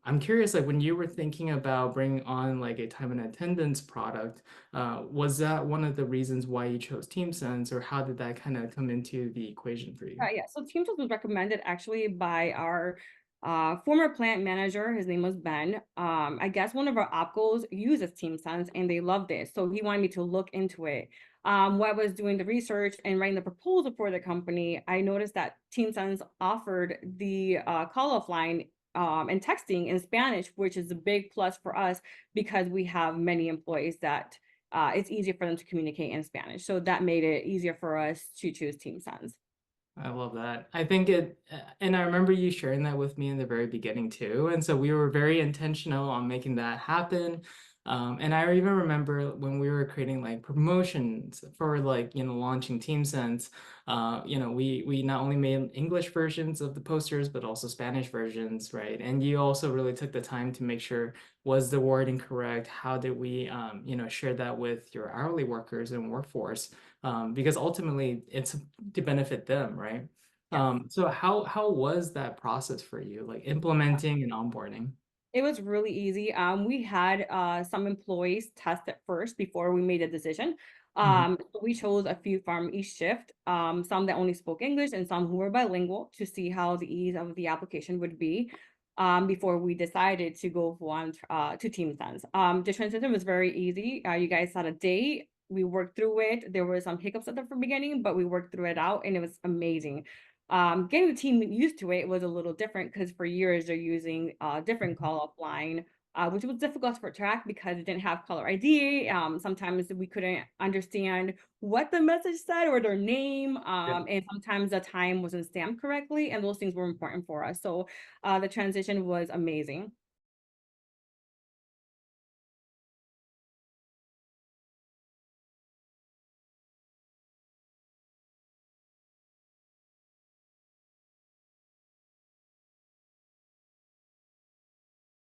I'm curious, like when you were thinking about bringing on like a time and attendance product, was that one of the reasons why you chose TeamSense, or how did that kind of come into the equation for you? Yeah, so TeamSense was recommended actually by our former plant manager. His name was Ben. I guess one of our opcos uses TeamSense and they loved it. So he wanted me to look into it. While I was doing the research and writing the proposal for the company, I noticed that TeamSense offered the call off line and texting in Spanish, which is a big plus for us because we have many employees that it's easier for them to communicate in Spanish. So that made it easier for us to choose TeamSense. I love that. I think and I remember you sharing that with me in the very beginning too. And so we were very intentional on making that happen. And I even remember when we were creating like promotions for like, launching TeamSense, we not only made English versions of the posters, but also Spanish versions, right? And you also really took the time to make sure, was the wording correct? How did we, share that with your hourly workers and workforce? Because ultimately it's to benefit them, right? Yes. So how was that process for you, like implementing and onboarding? It was really easy. We had some employees test it first before we made a decision. Mhm. So we chose a few from each shift, some that only spoke English and some who were bilingual to see how the ease of the application would be before we decided to go on to TeamSense. The transition was very easy. You guys had a date. We worked through it. There were some hiccups at the beginning, but we worked through it out and it was amazing. Getting the team used to it was a little different because for years they're using a different call up line, which was difficult to track because it didn't have caller ID. Sometimes we couldn't understand what the message said or their name, Yeah. and sometimes the time wasn't stamped correctly, and those things were important for us. So the transition was amazing.